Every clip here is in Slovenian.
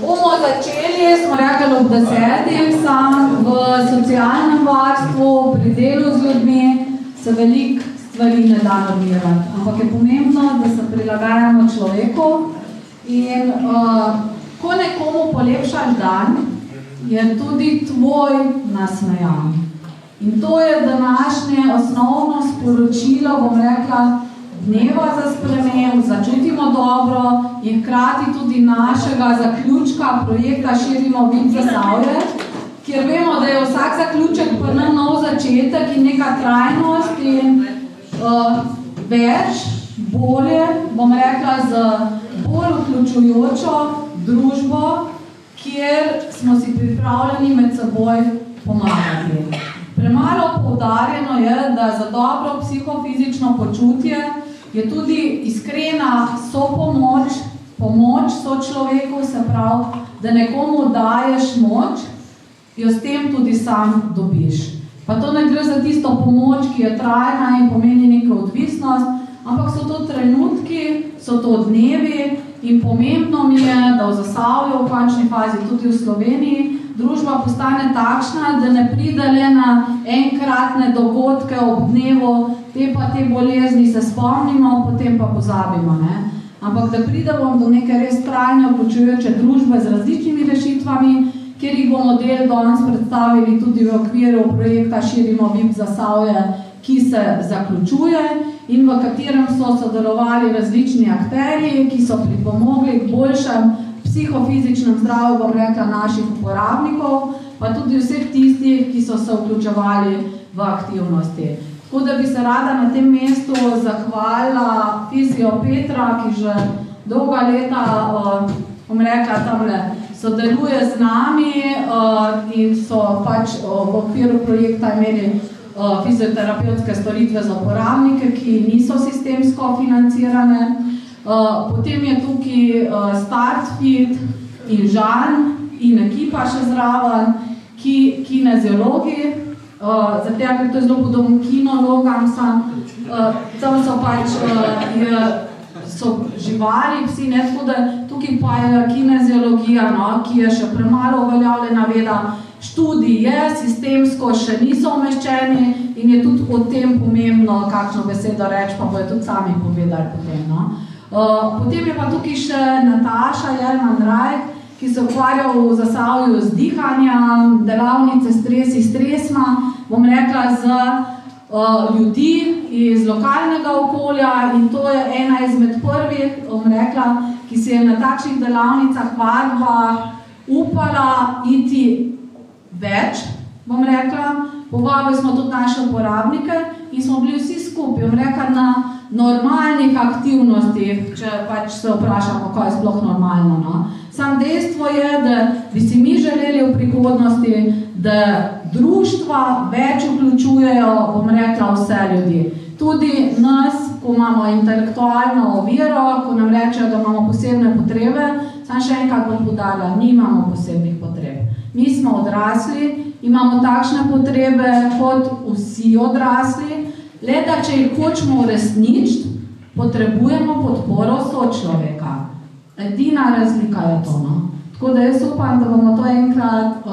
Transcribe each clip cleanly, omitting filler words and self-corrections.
Bomo začeli, smo rekli ob 10. Sam v socialnem varstvu, pri delu z ljudmi se veliko stvari ne da normirati, ampak je pomembno, da se prilagajamo človeku in ko nekomu polepšaš dan, je tudi tvoj nasmejan. In to je današnje osnovno sporočilo, bom rekla, dneva za sprememb, začutimo dobro in hkrati tudi našega zaključka projekta Širimo vid Zasavje, kjer vemo, da je vsak zaključek pa nam nov začetek in neka trajnost in več, bolje, bom rekla, z bolj vključujočo družbo, kjer smo si pripravljeni med seboj pomagati. Premalo poudarjeno je, da za dobro psihofizično počutje je tudi iskrena sopomoč, pomoč sočloveku, se pravi, da nekomu daješ moč, jo s tem tudi sam dobiš. Pa to ne gre za tisto pomoč, ki je trajna in pomeni neko odvisnost, ampak so to trenutki, so to dnevi in pomembno mi je, da v Zasavju, v končni fazi tudi v Sloveniji, družba postane takšna, da ne pride le na enkratne dogodke ob dnevu, te bolezni se spomnimo, potem pa pozabimo. Ne? Ampak da pridemo do neke res trajne, vključujoče družbe z različnimi rešitvami, kjer jih bomo del danes predstavili tudi v okviru projekta Širimo vid Zasavje, ki se zaključuje in v katerem so sodelovali različni akterji, ki so pripomogli k boljšem psihofizičnem zdravju, bom rekla, naših uporabnikov, pa tudi vseh tistih, ki so se vključevali v aktivnosti. Tako da bi se rada na tem mestu zahvalila Fizio Petra, ki že dolga leta, bom rekla, tamle sodeluje z nami in so pač v okviru projekta imeli fizioterapevtske storitve za uporabnike, ki niso sistemsko financirane. Potem je tukaj Startfit in Žan in ekipa še zraven, kineziologi, zato ker to je zelo podobno kinologam, tam so pač so živali, psi, ne, tako da tukaj pa je kineziologija, no, ki je še premalo uveljavljena veda, študij je, sistemsko še niso umeščeni in je tudi o tem pomembno, kakšno besedo reči, pa bojo tudi sami povedali potem. No. Potem je pa tukaj še Nataša Jelman-Raj, ki se ukvarja v Zasavju z dihanjem, delavnice stresi stresma, bom rekla, z ljudi iz lokalnega okolja in to je ena izmed prvih, bom rekla, ki se je na takšnih delavnicah, vadbah upala iti več, bom rekla. Povabili smo tudi naše uporabnike in smo bili vsi skupaj, bom rekla, na normalnih aktivnostih, če pač se vprašamo, kaj je sploh normalno. No? Sam dejstvo je, da bi si mi želeli v prihodnosti, da društva več vključujejo, bom rekla, vse ljudi. Tudi nas, ko imamo intelektualno oviro, ko nam rečejo, da imamo posebne potrebe, sam še enkrat bom poudarila, nimamo posebnih potreb. Mi smo odrasli, imamo takšne potrebe kot vsi odrasli, le da če jih hočemo uresničiti, potrebujemo podporo sočloveka. Edina razlika je to. No? Tako da jaz upam, da bomo to enkrat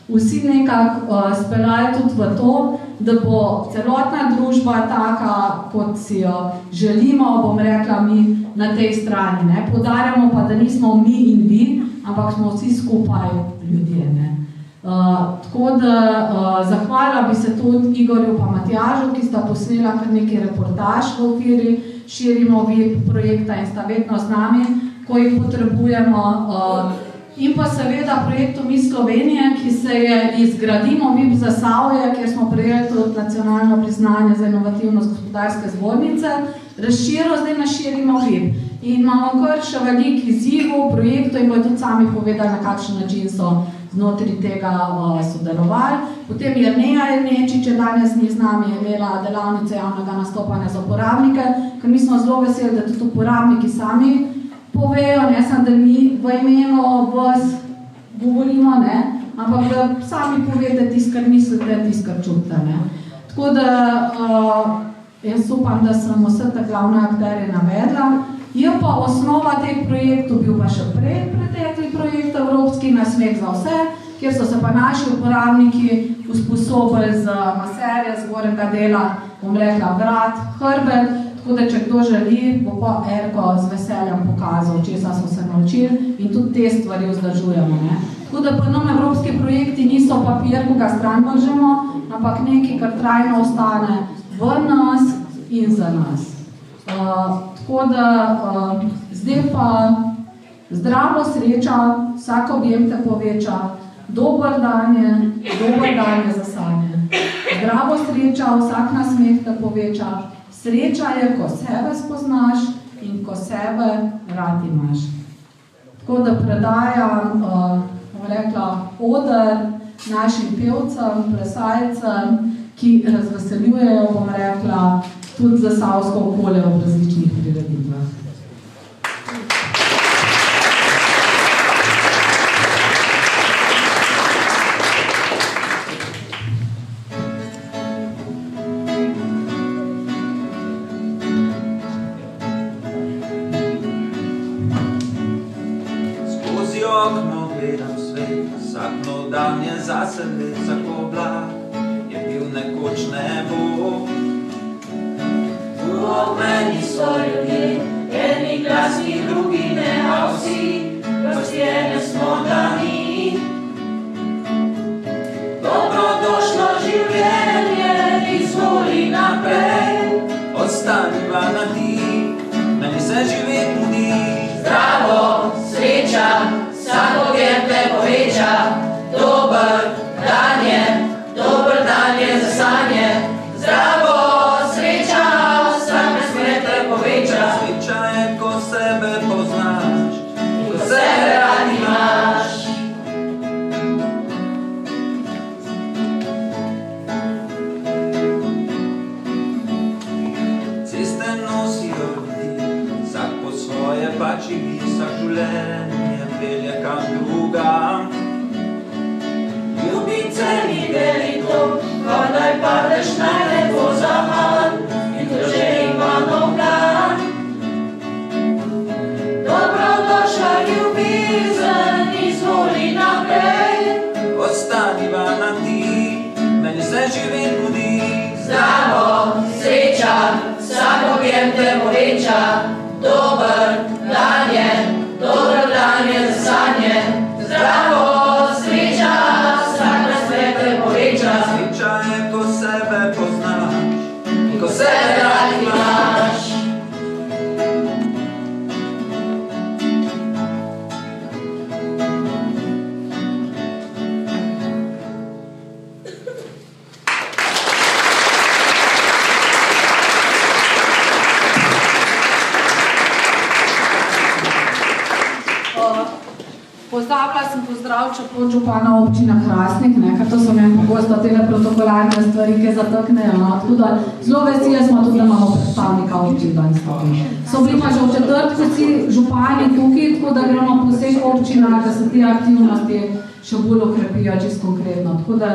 vsi nekako speljali tudi v to, da bo celotna družba taka, kot si jo želimo, bom rekla, mi na tej strani. Ne? Poudarjamo pa, da nismo mi in vi, ampak smo vsi skupaj ljudje. Ne? Tako da zahvalila bi se tudi Igorju pa Matjažu, ki sta posnela kar nekaj reportaž v okviru Širimo vid projekta in sta vedno z nami, ko jih potrebujemo. In pa seveda projektu Mi Slovenije, ki se je iz Gradimo vid Zasavje, kjer smo prejeli tudi nacionalno priznanje za inovativnost gospodarske zbornice, razširil zdaj na Širimo vid. In imamo kar še veliko izzivov v projektu in bojo tudi sami povedali, na kakšen način so znotraj tega sodelovali. Potem Jerneja Ernečič je danes ni z nami, je imela delavnice javnega nastopanja za uporabnike, ker mi smo zelo veseli, da tudi uporabniki sami povejo, ne samo, da mi v imenu vas govorimo, ne, ampak da sami povete tisto, kar mislite, tisto, kar čutite. Ne. Tako da jaz upam, da sem vse te glavne akterje navedla. Je pa osnova teh projektov bil pa še pretekli projekt nasmeh za vse, kjer so se pa naši uporabniki usposobili z maserje, z gornjega dela, bom rekla, vrat, hrbet, tako da če kdo želi, bo pa Erko z veseljem pokazal, česa so se naučili in tudi te stvari vzdržujemo. Ne? Tako da pa nam evropski projekti niso papir, ko ga stran vržemo, ampak nekaj, kar trajno ostane v nas in za nas. Tako da zdaj pa zdravo sreča, vsak objem te poveča, dober dan je za sanje. Zdravo sreča, vsak nasmeh te poveča, sreča je, ko sebe spoznaš in ko sebe rad imaš. Tako da predajam, bom rekla, oder našim pevcem, plesalcem, ki razveseljujejo, bom rekla, tudi zasavsko okolje v različnih prireditvah. Skozi okno gledam svet, vsak nov dan je zase vsak oblak, je bil nekoč nebo. Ob meni so ljudje, eni glasni, drugi ne, a vsi vrstjene smo dani. Dobrodošlo življenje, izvoli naprej, ostaniva na ti, meni se živet mudi. Zdravo, sreča, vsak objem te poveča, dober dan je za sanje. Zdravo, sreča, sreča je, ko sebe poznaš, ko sebe rad imaš. Ceste nosijo ljudi, vsak po svoje pač živi, vsak življenje pelje kam drugam. Ljubice ni veliko, kadaj padeš najlepo zaman, in to že ima nov plan. Dobrodošla ljubezen, izvoli naprej, ostaniva na ti, meni se živet mudi. Zdravo, sreča, vsak objem te poveča, dober dan je za sanje. Zdravo, sreča, vsak nasmeh te poveča, sreča je, ko sebe poznaš in ko sebe rad imaš. Pozabila sem pozdraviti še podžupana občina Hrastnik, ker to so meni pogosto tele protokolarne stvari, ki zataknejo. Tako da zelo veseli smo tudi, da imamo predstavnika občin danes tukaj. So bili pa že v četrtku vsi župani tukaj, tako da gremo po vseh občinah, da se te aktivnosti še bolj okrepijo, čisto konkretno. Tako da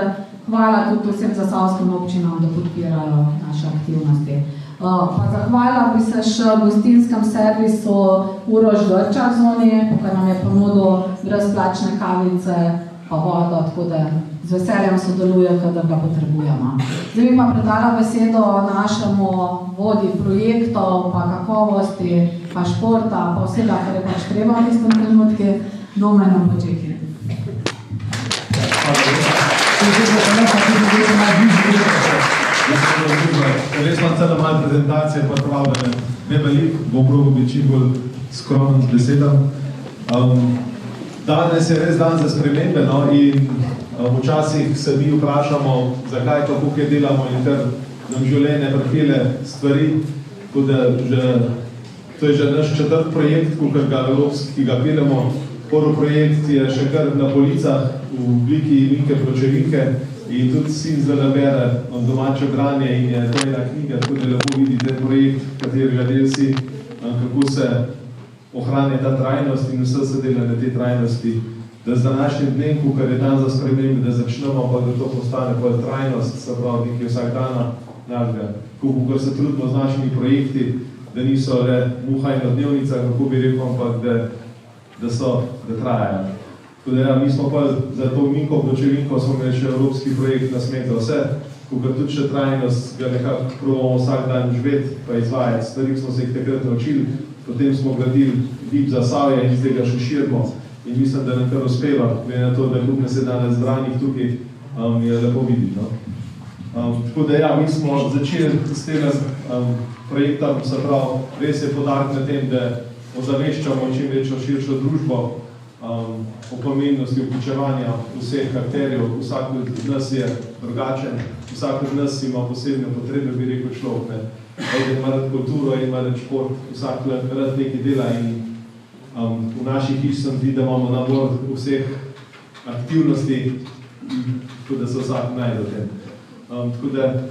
hvala tudi vsem zasavskim občinam, da podpirajo naše aktivnosti. Pa zahvala bi se še gostinskem servisu Uroš Grčar zoni, ko nam je ponudil brezplačne kavice pa vodo, tako da z veseljem sodeluje, kadar ga potrebujemo. Zdaj bi pa predala besedo našemu vodji projektov, pa kakovosti, pa športa, pa vsega, kar je pač treba v tistem trenutku, Domen Počeki. Res imam celo malo prezentacije, pa prav, da ne velik, bom probil biti čim bolj skromen z besedam. Danes je res dan za spremembe, no, in včasih se mi vprašamo, zakaj to tukaj delamo in ker nam življenje pripelje stvari, tako da to je že naš četrt projekt, ki ga peljemo. Prvi projekt je še kar na policah v obliki Minke Pločevinke, in tudi sin zdaj bere domače branje in je to ena knjiga, tako da lepo vidite projekt, katerega del si, kako se ohranja ta trajnost in vse se dela na te trajnosti, da z današnjim dnem, kar je dan za spremembe, da začnemo, pa da to postane pa trajnost, se pravi nekaj vsak dana našega. Kako se trudimo z našimi projekti, da niso le muha in dnevnica, kako bi rekel, ampak da trajajo. Tako da ja, mi smo pa za to Minko pločevinko smo imeli še evropski projekt na Smet za vse, ko ga tudi še trajnost ga nekako probamo vsak dan živeti pa izvajati. Stvari smo se jih takrat naučili, potem smo gradili VIP Zasavje in zdaj ga še širimo in mislim, da nam kar uspeva, glede na to, da kup nas je danes zbranih tukaj, je lepo videti. No? Tako da ja, mi smo začeli s tem projektom, se pravi, res je poudarek na tem, da ozaveščamo čim večjo širšo družbo o pomembnosti vključevanja vseh akterjev. Vsak od nas je drugačen, vsak od nas ima posebne potrebe, bi rekel človek. Eden ima rad kulturo, eden ima rad šport, vsak rad nekaj dela in v naših hiš sem vidi, da imamo nabor vseh aktivnosti, tako da se vsak najde v tem. Tako da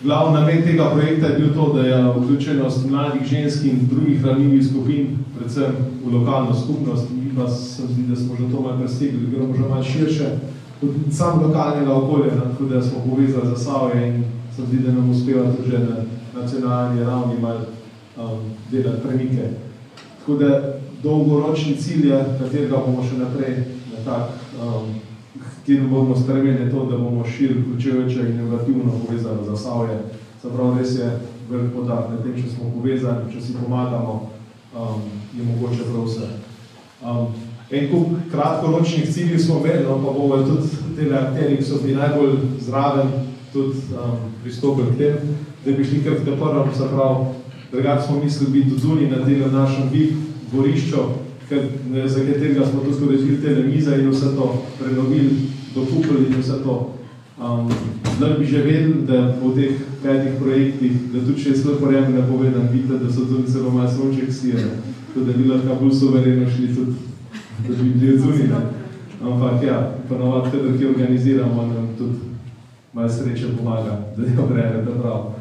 glavni namen tega projekta je bil to, da je vključenost mladih žensk in drugih ranljivih skupin, predvsem v lokalno skupnost. Mi pa se zdi, da smo že to malo presegli, gremo že malo širše od sam lokalnega okolja, tako da smo povezali Zasavje in se zdi, da nam uspeva tudi že na nacionalni ravni malo delati premike. Tako da dolgoročni cilj je, katerega bomo še naprej na tak, kjer bomo spremenili to, da bomo širi vključujoče in inovativno povezali Zasavje. Se pravi, res je velik poudarek na tem, če smo povezani, če si pomagamo, je mogoče prav vse. En kup kratkoročnih ciljev smo imeli, no, pa bomo tudi tele akterji, ki so bili najbolj zraven, tudi pristopili k tem, da bi šli kar k prvem, se pravi, drugače smo mislili biti odzuni na delem našem VIP dvorišču, za katerega smo tudi uredili tele mize in vse to prenovili, dokupili in vse to. Zdaj bi že vedeli, da po teh 5 projektih, da tudi še slabo vreme ne povedam, vidite, da so tudi celo malo sonček sije, tako da bi lahko bolj suvereno šli tudi, da bi bili odzuni. Ampak ja, ponovadi, kadar ki organiziramo, nam tudi malo sreče pomaga, da je vreme, da prav.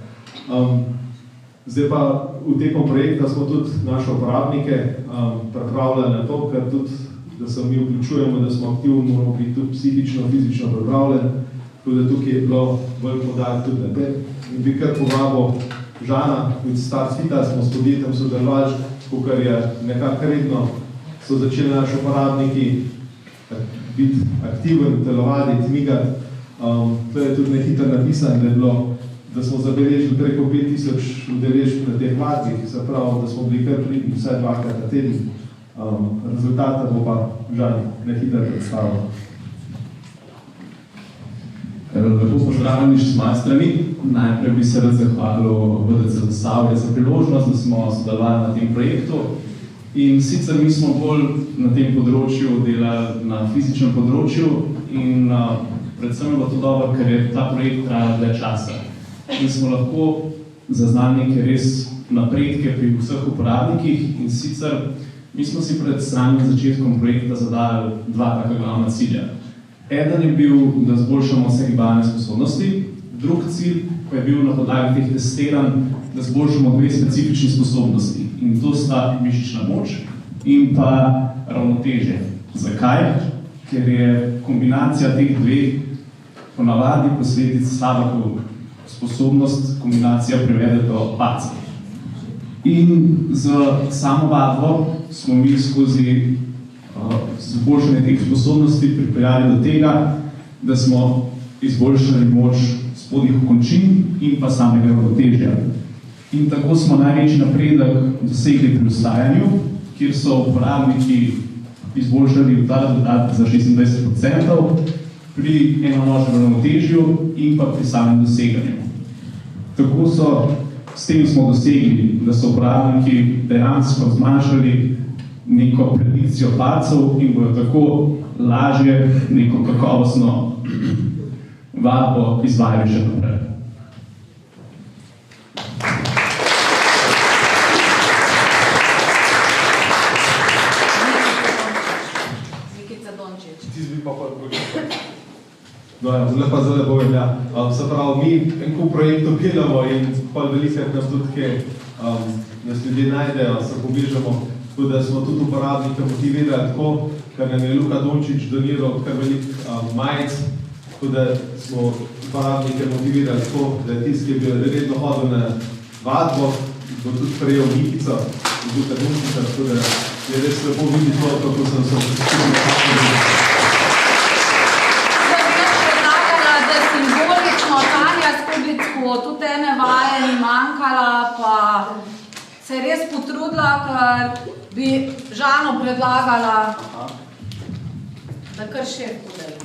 Zdaj pa v tekom projekta smo tudi naše uporabnike pripravljali na to, ker tudi, da se mi vključujemo, da smo aktivni, moramo biti tudi psihično, fizično pripravljeni, tako da tukaj je bilo veliko poudarek tudi na tem. In bi kar povabil Žana, kot Start Fita, smo s podjetjem sodelovali, kar je nekako redno, so začeli naši uporabniki biti aktiven, telovaditi, migati. To je tudi nehitro napisano, da je bilo, da smo zabeležili preko 5000 udeležb na teh vadbih, se pravi, da smo bili kar pridni vsaj 2-krat na teden. Rezultata bo pa Žan nehitro predstavil. Lepo pozdravljeni z moje strani. Najprej bi se rad zahvalil VDC Zasavje za priložnost, da smo sodelovali na tem projektu. In sicer mi smo bolj na tem področju delali na fizičnem področju in predvsem je bilo to dobro, ker je ta projekt trajal dlje časa. In smo lahko zaznali neke res napredke pri vseh uporabnikih in sicer mi smo si pred samim začetkom projekta zadali 2 taka glavna cilja. Eden je bil, da zboljšamo vse gibalne sposobnosti, drug cilj pa je bil na podlagi teh testiranj, da zboljšamo 2 specifični sposobnosti in to sta mišična moč in pa ravnotežje. Zakaj? Ker je kombinacija teh 2 ponavadi posledic slabo sposobnost, kombinacija privede do padca. In z samo vadbo smo mi skozi izboljšanje teh sposobnosti pripeljali do tega, da smo izboljšali moč spodnjih končin in pa samega ravnotežja. In tako smo največji napredek dosegli pri vstajanju, kjer so uporabniki izboljšali ta rezultat za 26%, pri enonožnem ravnotežju in pa pri samem doseganju. Tako s tem smo dosegli, da so uporabniki dejansko zmanjšali neko predikcijo padcev in bodo tako lažje neko kakovostno vadbo izvajali še naprej. Zdaj pa zelo povem, ja. Se pravi, mi en kup projektov delamo in pol velikrat nas tudi kaj nas ljudje najdejo, se pobližamo, tako da smo tudi uporabnike motivirali tako, ker nam je Luka Dončić doniral kar velik majic, tako da smo uporabnike motivirali tako, da je tisti, ki je bil redno hodil na vadbo, bo tudi prejel Mikico, Luka Dončića, tako da je res lepo videti to, kako sem se potrudila, ker bi Žano predlagala, da kar šef podeli.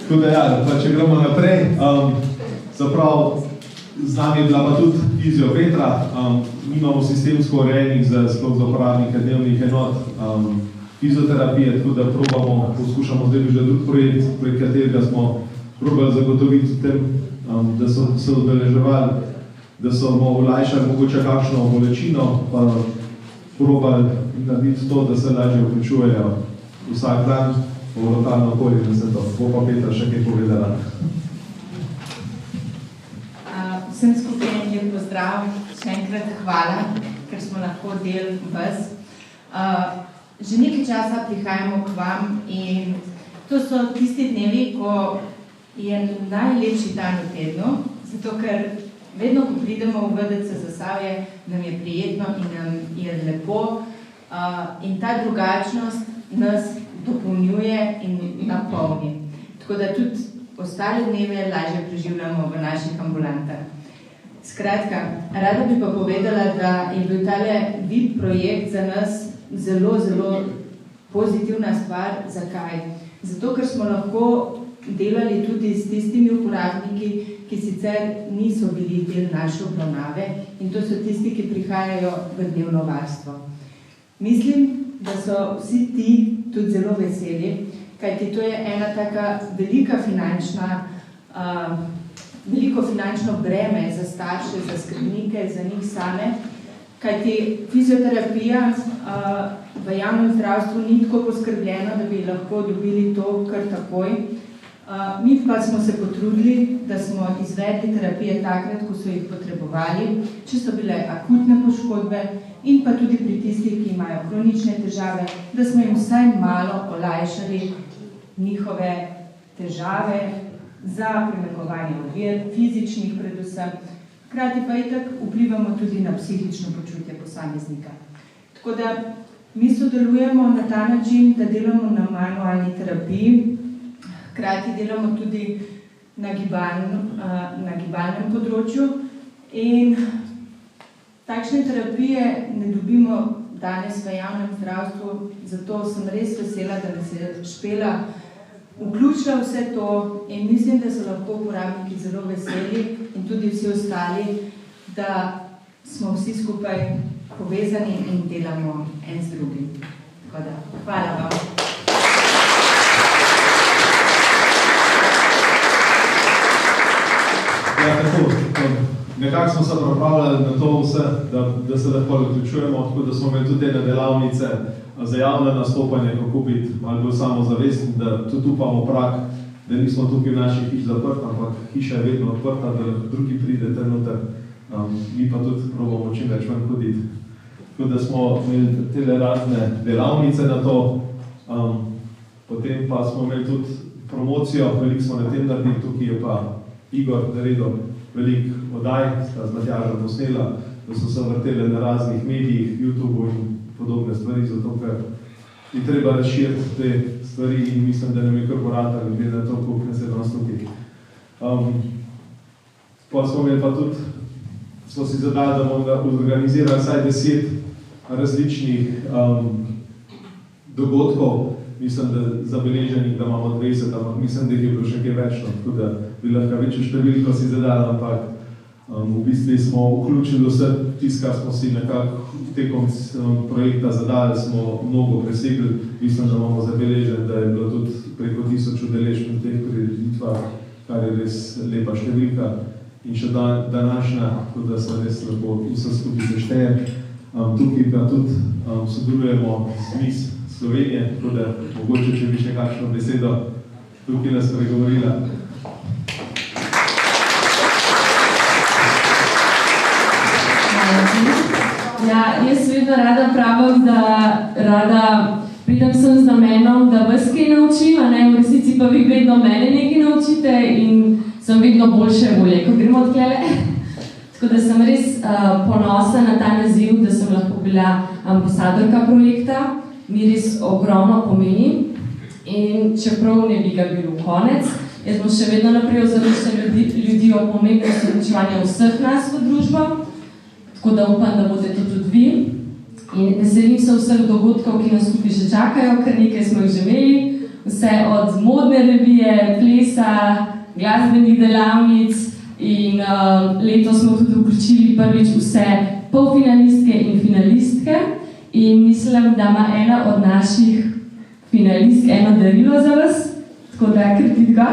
Tako da ja, če gremo naprej, zaprav z nami je bila pa tudi Fizio Petra, mi imamo sistemsko urejenih sploh za uporabnike dnevnih enot fizioterapije, tako da poskušamo zdaj že drug projekt, prek katerega smo probali zagotoviti tem, da so se udeleževali, da so olajšali mogoče kakšno bolečino, pa probali narediti to, da se lažje vključujejo vsak dan v lokalno okolje, da se to. Bo pa Petra še kaj povedala. Vsem skupaj lep pozdrav, še enkrat hvala, ker smo lahko del vas. Že nekaj časa prihajamo k vam in to so tisti dnevi, ko je najlepši dan v tednu, zato ker vedno, ko pridemo v VDC Zasavje, nam je prijetno in nam je lepo in ta drugačnost nas dopolnjuje in napolni. Tako da tudi ostale dneve lažje preživljamo v naših ambulantah. Skratka, rada bi pa povedala, da je bil tale VIP projekt za nas zelo, zelo pozitivna stvar. Zakaj? Zato, ker smo lahko delali tudi s tistimi uporabniki, ki sicer niso bili del naše obravnave in to so tisti, ki prihajajo v dnevno varstvo. Mislim, da so vsi ti tudi zelo veseli, kajti to je ena taka veliko finančno breme za starše, za skrbnike, za njih same, kajti fizioterapija v javnem zdravstvu ni tako poskrbljena, da bi lahko dobili to kar takoj. Mi pa smo se potrudili, da smo izvedli terapije takrat, ko so jih potrebovali, če so bile akutne poškodbe in pa tudi pri tistih, ki imajo kronične težave, da smo jim vsaj malo olajšali njihove težave za premagovanje ovir, fizičnih predvsem. Hkrati pa itak vplivamo tudi na psihično počutje posameznika. Tako da mi sodelujemo na ta način, da delamo na manualni terapiji, hkrati delamo tudi na gibalnem področju in takšne terapije ne dobimo danes v javnem zdravstvu, zato sem res vesela, da nas je Špela vključila vse to in mislim, da so lahko uporabniki zelo veseli in tudi vsi ostali, da smo vsi skupaj povezani in delamo en z drugim. Tako da, hvala vam. Ja, tako, nekako smo se pripravljali na to vse, da se lahko vključujemo, tako da smo imeli tudi ene delavnice za javne nastopanje, kako biti malo bolj samozavestni, da tudi upamo prak, da nismo tukaj v naših hiš zaprt, ampak hiša je vedno odprta, da drugi pridete noter, mi pa tudi probamo čim več ven hoditi. Tako da smo imeli tele razne delavnice na to, potem pa smo imeli tudi promocijo, veliko smo na tem naredili, tukaj je pa Igor naredil veliko oddaj, sta z Matjažem posnela, da so se vrtele na raznih medijih, YouTubeu in podobne stvari, zato ker je treba razširiti te stvari in mislim, da nam je kar porata, glede na to, koliko nas je danes tukaj. Pa smo imeli pa tudi, smo si zadali, da bomo organizirali vsaj 10 različnih dogodkov, mislim, da zabeleženih, da imamo 20, ampak mislim, da jih je bilo še kaj več, tako da bi lahko večjo številko si zadali, ampak v bistvu smo vključili vse tisto, kar smo si nekako tekom projekta zadali, smo mnogo presegli, mislim, da imamo zabeležen, da je bilo tudi preko 1000 udeležb v teh prireditvah, kar je res lepa številka in še današnja, tako da se res lahko vse skupaj sešteje. Tukaj pa tudi sodelujemo z MIS Slovenije, tako da mogoče, če bi še kakšno besedo tukaj nas pregovorila. Ja, jaz vedno rada pravim, da rada pridem sem z namenom, da vas kaj naučim, v resnici pa vi vedno mene nekaj naučite in sem vedno boljše volje, ko gremo odklele. Tako da sem res ponosna na ta naziv, da sem lahko bila ambasadorka projekta. Mi res ogromno pomeni. In čeprav ne bi ga bilo konec, jaz bom še vedno naprej ozaveščala ljudi o pomembnosti vključevanja vseh nas v družbo. Tako da upam, da boste to tudi vi. In veselim se vseh dogodkov, ki nas skupaj že čakajo, ker nekaj smo jih že imeli. Vse od modne revije, plesa, glasbenih delavnic in letos smo tudi vključili prvič vse polfinalistke in finalistke. In mislim, da ima ena od naših finalistk eno darilo za vas, tako da kriti ga.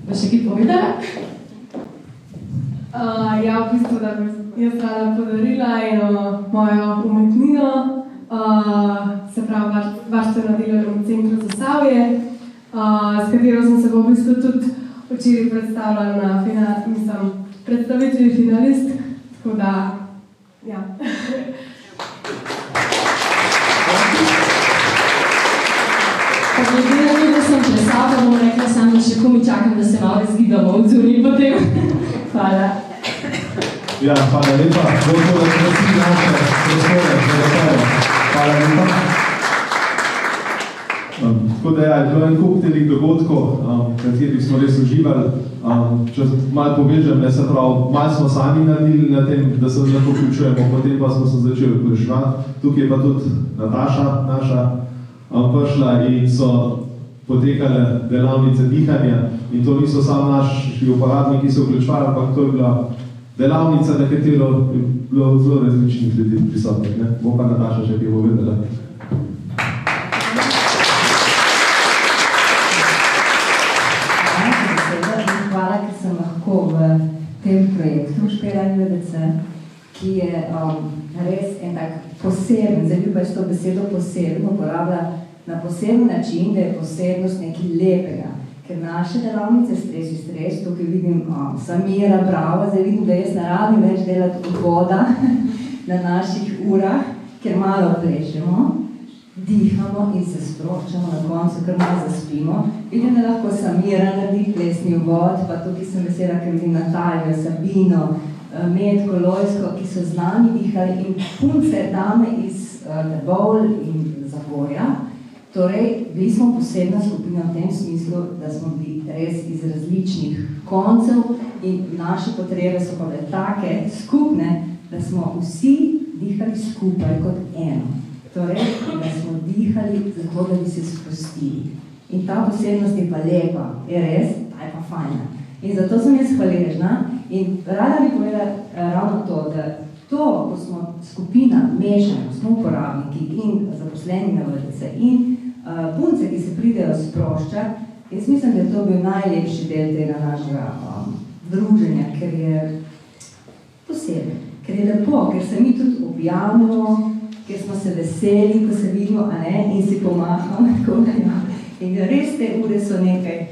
Bo še kaj povedala? Ja, v bistvu, da bi jaz rada podarila eno mojo umetnino, se pravi varstveno delo v Centru Zasavje, s katero sem se v bistvu tudi včeraj predstavljala na predstavitvi finalistk, tako da, ja. Pa glede na to, da sem plesala, bom rekla samo še komi čakam, da se malo razgibamo od zunaj potem. Hvala. Ja, hvala lepa. Gotovo, da smo vsi naše prostore. Hvala lepa. Tako da je bilo en kup telih dogodkov, katerih smo res uživali. Če malo povežem, se pravi, malo smo sami naredili na tem, da se lahko vključujemo, potem pa smo se začeli vključevati. Tukaj je pa tudi Nataša naša prišla in so potekale delavnice dihanja in to niso samo naši uporabniki, ki so vključevali, ampak to je bila delavnica, na katero je bilo zelo različnih ljudi prisotnih. Bo pa Nataša še kaj povedala. Hvala, ker sem lahko v tem projektu Špelani VDC, ki je res en tak poseben, zdaj bi pač to besedo posebno uporabila na poseben način, da je posebnost nekaj lepega. Ker naše delavnice stres, tukaj vidim Samira, bravo, zdaj vidim, da jaz ne rabim več delati odvoda na naših urah, ker malo plešemo, dihamo in se sproščamo, na koncu kar malo zaspimo. Vidim, da lahko Samira naredi plesni uvod, pa tukaj sem vesela, ker vidim Natalijo, Sabino, Metko, Lojsko, ki so z nami dihali in punce, dame iz Trbovlj in Zagorja. Torej, bili smo posebna skupina v tem smislu, da smo bili res iz različnih koncev in naše potrebe so pa bile take skupne, da smo vsi dihali skupaj kot eno. Torej, da smo dihali zato, da bi se sprostili. In ta posebnost je pa lepa, je res, ta je pa fajna. In zato sem jaz hvaležna in rada bi povedala ravno to, da to, ko smo skupina mešana, smo uporabniki in zaposleni na VDC in punce, ki se pridejo sproščati, jaz mislim, da je to bil najlepši del tega našega druženja, ker je poseben, ker je lepo, ker se mi tudi objavljamo, ker smo se veseli, ko se vidimo, in si pomahamo, tako da ja. In res te ure so nekaj,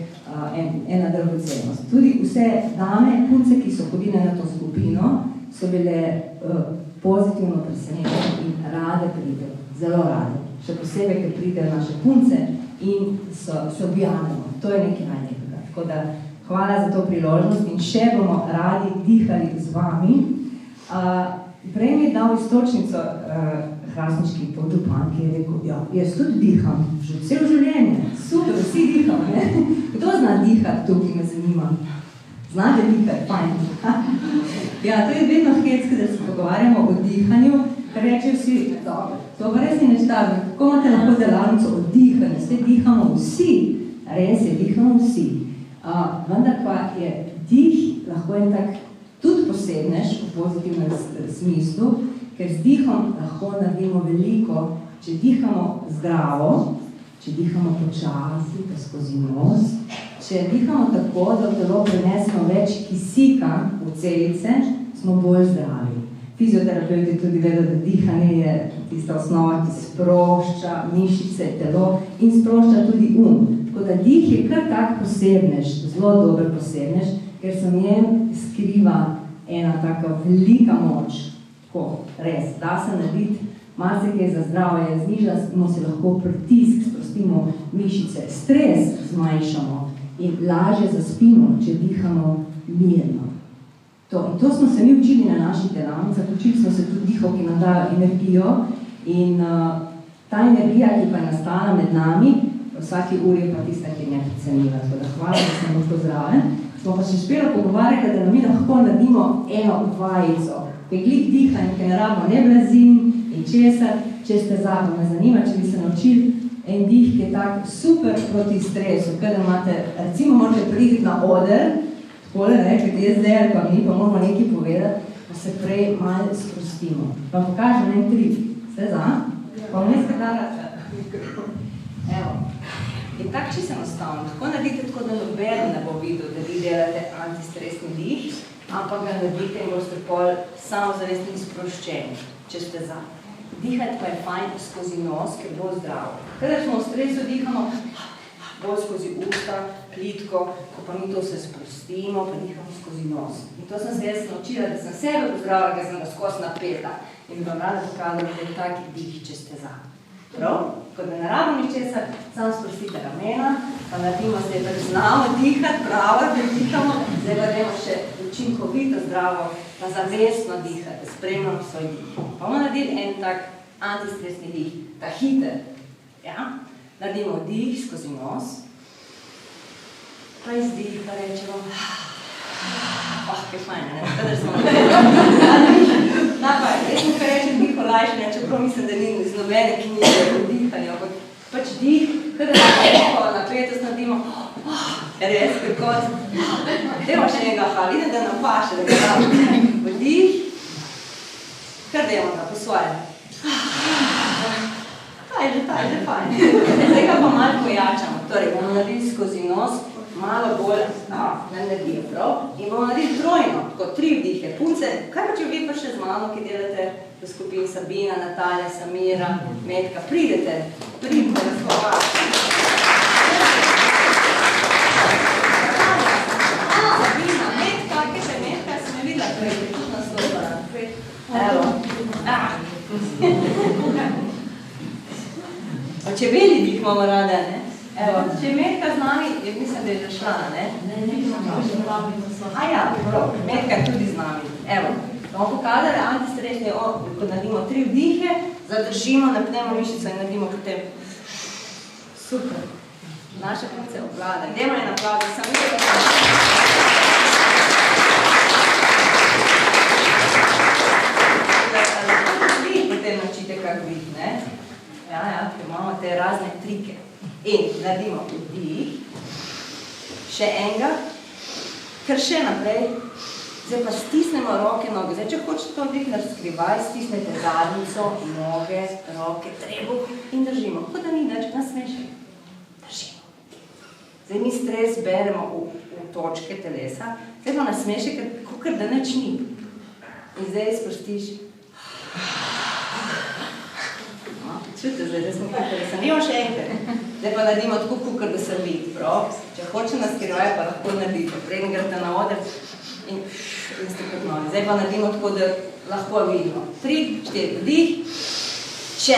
ena dragocenost. Tudi vse dame, punce, ki so hodile na to skupino, so bile pozitivno presenečene in rade pridejo, zelo rade. Še posebej, ker pridejo naše punce in se objavljamo. To je nekaj najlepega. Tako da hvala za to priložnost in še bomo radi dihali z vami. Prej mi je dal istočnico hrastniški podžupan, ki je rekel, ja, jaz tudi diham, že celo življenje, super, vsi diham, ne? Kdo zna dihati tukaj, me zanima? Znate dihati, fajn. Ja, to je vedno hecka, da se pogovarjamo o dihanju, ker reče vsi, dobro, to pa res ni nečtavno, kako imate lahko delavnico o dihanju, ste dihamo vsi, res je, dihamo vsi. Vendar pa je dih lahko en tak tudi posebnež v pozitivnem smislu, ker z dihom lahko naredimo veliko, če dihamo zdravo, če dihamo počasi, pa skozi nos, če dihamo tako, da v telo prenesemo več kisika v celice, smo bolj zdravi. Fizioterapeuti tudi vedo, da dihanje je tista osnova, ki sprošča mišice, telo in sprošča tudi Tako da dih je kar tak posebnež, zelo dober posebnež, ker se v njem skriva ena taka velika moč. Tako, res, da se narediti, marsikaj za zdravje, znižamo si lahko pritisk, sprostimo mišice, stres zmanjšamo in lažje zaspimo, če dihamo mirno. In to smo se mi učili na naših delavnicah, učili smo se tudi dihov, ki nam dajo energijo in ta energija, ki pa je nastala med nami, vsaki uri je pa tista, ki je neprecenljiva. Tako da hvala, da sem lahko zraven. Smo pa še uspeli pogovarjati, da mi lahko naredimo eno vajico. Glih dihanje, ki ne rabimo ne blazin in česar, če ste zahod. Me zanima, če bi se naučili en dih, ki je tak super proti stresu. Kada imate, recimo, morate priti na oder, takole, ne, če je zdaj ali pa mi, pa moramo nekaj povedati, pa se prej malo sprostimo. Pa pokažem en trik. Ste za? Pa vnes kadara. Evo. In tak čisto enostavno. Tako naredite tako, da noben ne bo videl, da vi delate antistresni dih, ampak ga naredite in boste pol samozavestni in sproščeni, če ste za. Dihati pa je fajn skozi nos, ker bo zdravo. Kadar smo v stresu, dihamo bolj skozi usta, plitko, ko pa mi to se sprostimo, pa dihamo skozi nos. In to sem se jaz naučila, da sem sebe pozdravila, ker sem ga skozi napeta. In bi vam rada pokazala, da je taki dih, če ste za. Prav? Ko da ne rabimo ničesar, samo sprostite ramena, pa naredimo zdaj, da znamo dihati, pravo, da dihamo, zdaj pa dajmo še učinkovito, zdravo, pa zavestno dihati, da spremljamo svoj dih. Pa bomo naredili en tak antistresni dih, ta hiter. Ja? Naredimo dih skozi nos, pa izdih, pa rečemo, kaj fajn, ne? Kadar smo napaj, jaz sem kaj rečem dih olajšanja, čeprav mislim, da ni iz nobene knjige o dihanju, ampak pač dih, kadar smo napetost naredimo, res, kot. Dajmo še enega vidim, da nam paše, da ga damo. Dih, kar dajmo ga po svoje. Ta je že fajn. Zdaj ga pa malo pojačamo, torej bomo naredili skozi nos, malo bolj energijo, prav? In bomo naredili trojno, tako 3 vdihe. Punce, kaj pa če vi pa še z mano, ki delate v skupini Sabina, Natalja, Samira, Metka, pridete razgovarjati. Sabina, Metka, kaj še Metka, sem je videla prej, tudi nastopala. Evo. Če veli dih imamo rade, ne? Evo, če je Metka z nami, mislim, da je že šla, ne? Ja, Metka je tudi z nami. Evo, bomo pokazali antistresni, ko naredimo 3 vdihe, zadržimo, napnemo mišico in naredimo potem. Super. Naše punce obvladajo. Dajmo en aplauz, samo vidite, vi potem naučite kak vdih, ne? Ja, ker imamo te razne trike. In naredimo vdih, še enega, ker še naprej, zdaj pa stisnemo roke, noge. Zdaj, če hočete to vdih razkrivaj, stisnete zadnico, noge, roke, trebuh in držimo. Kot da ni nič, nasmešek. Držimo. Zdaj mi stres beremo v točke telesa, zdaj pa nasmešek, kakor da nič ni. In zdaj sprostiš. Čujte zdaj, da smo kakor, nimo še enkrat. Zdaj pa naredimo tako kukor, da se vidi, prav. Če hoče nas skrivaj, pa lahko naredite. Preden grete na oder in ste kot novi. Zdaj pa naredimo tako, da lahko vidimo. 3, 4, vdih. Še.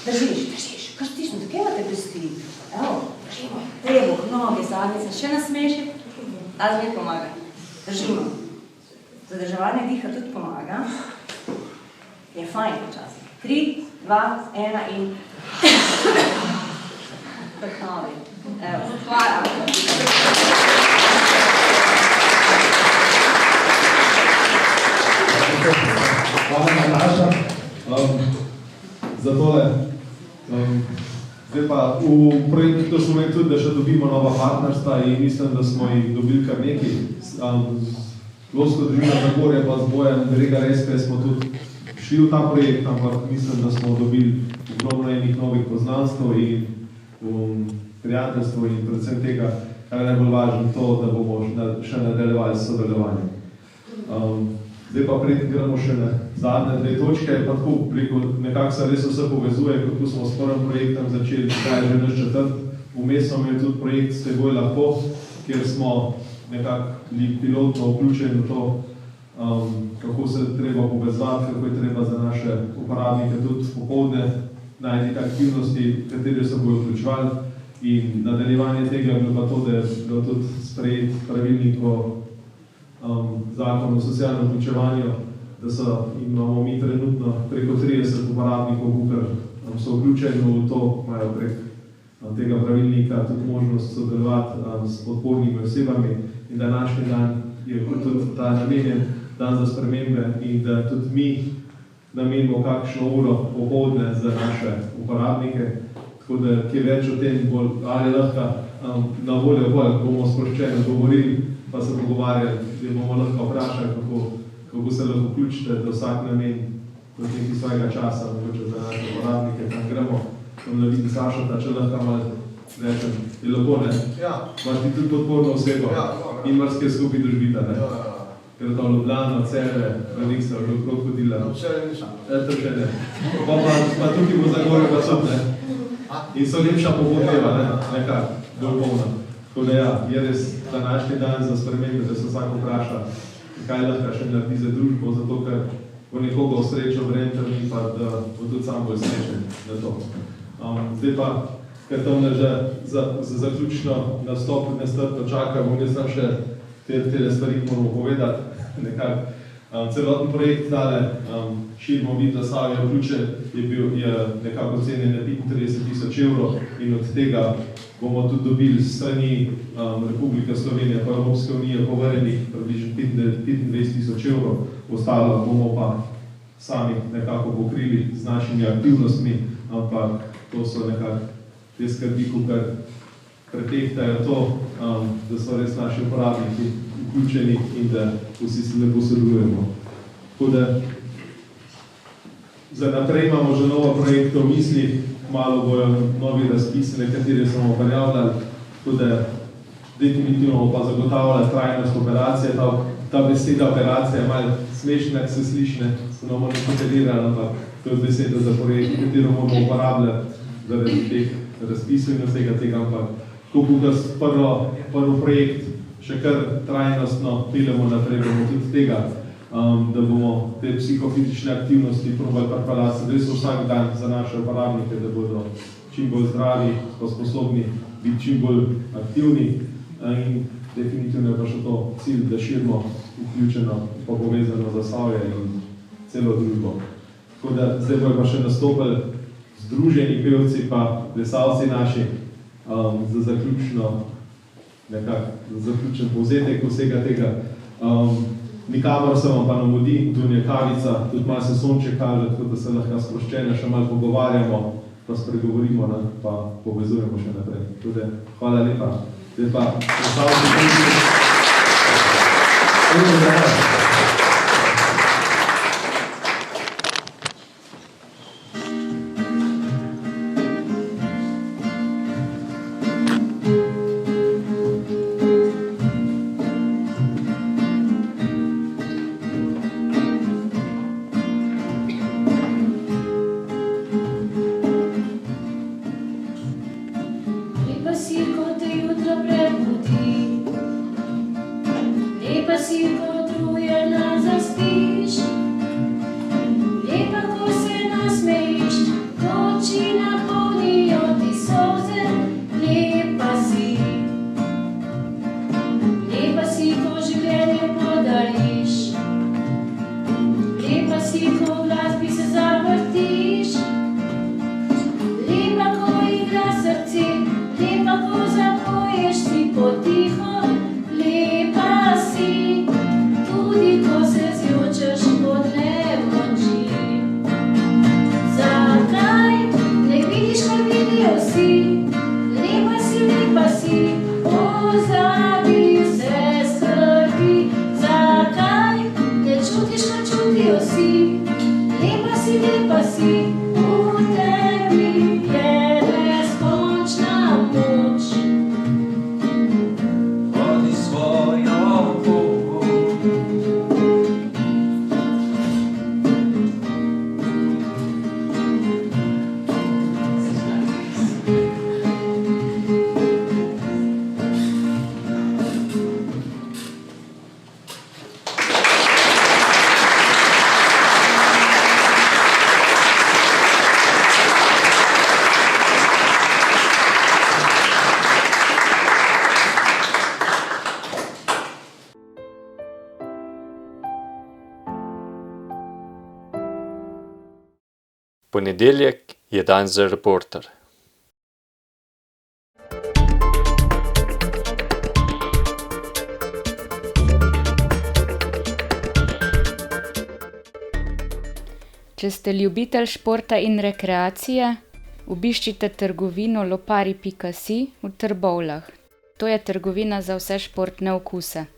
Držiš. Kar stisno, tako imate pesti. Evo, držimo. Trebuh, noge, zadnice, še nasmešek. Ta zmed pomaga. Držimo. Zadrževanje diha tudi pomaga. Je fajn počasno. 3, 2, 1 in kot novi. Evo, hvala. Hvala, Nataša. Za tole. Zdaj pa v projektu smo imeli tudi, da še dobimo nova partnerstva in mislim, da smo jih dobili kar nekaj. Lovsko družina Zagorje pa z Bojan Grega Reske smo tudi šli v ta projekt, ampak mislim, da smo dobili ogromno enih novih poznanstv in prijateljstvo in predvsem tega, kar je najbolj važno to, da bomo še nadaljevali s sodelovanjem. Zdaj pa gremo še na zadnje 2 točke, pa tako nekako se res vse povezuje, kako smo s prvim projektom začeli, kaj je že naš 4. Vmes smo imeli tudi projekt S teboj lahko, kjer smo nekako pilotno vključeni v to, kako se treba povezati, kako je treba za naše uporabnike tudi popoldne najti aktivnosti, katere se bojo vključevali. In nadaljevanje tega je bilo pa to, da je bilo tudi sprejet pravilnik o zakonu o socialnem vključevanju, da imamo mi trenutno preko 30 uporabnikov, ki so vključeni v to, imajo prek tega pravilnika tudi možnost sodelovati s podpornimi osebami in današnji dan je tudi ta namenjen dan za spremembe in da tudi mi namenimo kakšno uro popoldne za naše uporabnike, tako da kje več o tem bolj ali lahko na voljo bolj bomo sproščeno govorili, pa se pogovarjali, da bomo lahko vprašali, kako se lahko vključite, da vsak namen do nekaj svojega časa, mogoče za naše uporabnike, tam gremo, tam na vidi Sašota, če lahko malo rečem, je lepo, ne? Ja. Imaš ti tudi podporno osebo in marske skupaj družbita, ne? Ker to Ljubljano, Celje, veliko se že okrog hodila. Celje nisem. To še ne. Pa tukaj bo Zagorje pa sod, ne? In so lepša pogodljiva, ne? Nekaj, bolj polna. Tako da ja, je res današnji dan za spremembe, da se vsak vpraša, kaj lahko še naredi za družbo, zato ker bo nekoga osrečo vremter in pa da bo tudi sam bolj srečen na to. Zdaj pa, ker tam že za zaključno nastop nestrpno čaka, bom jaz tam še te stvari moramo povedati. Celoten projekt tale Širimo vid Zasavje vključen je nekako ocenjen na 35.000 evrov in od tega bomo tudi dobili strani Republike Slovenije pa Evropske unije povrjenih približno 25.000 evrov, ostalo bomo pa sami nekako pokrili z našimi aktivnostmi, ampak to so nekako te skrbi, kar pretehtajo to, da so res naši uporabniki vključeni in da vsi se lepo sodelujemo. Tako da za naprej imamo že novo projekte v mislih, malo bojo novi razpisi, nekatere smo prijavljali, tako da definitivno pa zagotavlja trajnost operacije. Ta beseda operacija je malo smešna, ko se sliši, se nam nekaj pedirali, ampak to je beseda za projekt, katero moramo uporabljati zaradi teh razpisov in vsega tega, ampak tako prvi projekt še kar trajnostno peljemo naprej, bomo tudi tega, da bomo te psihofizične aktivnosti probali pripeljati res vsak dan za naše uporabnike, da bodo čim bolj zdravi, pa sposobni biti čim bolj aktivni in definitivno je pa še to cilj, da širimo vključeno pa povezano Zasavje in celo družbo. Tako da zdaj bojo pa še nastopili združeni pevci pa plesalci naši za zaključen povzetek vsega tega. Nikamor se vam pa namudi, tu je kavica, tudi malo se sonče kaže, tako da se lahko sproščeno še malo pogovarjamo, pa spregovorimo, pa povezujemo še naprej. Tudi, hvala lepa. Zdaj pa predstavljamo Potiho, lepa si, tudi ko se zjočeš pod Ponedeljek je dan za Reporter. Če ste ljubitelj športa in rekreacije, obiščite trgovino lopari.si v Trbovljah. To je trgovina za vse športne okuse.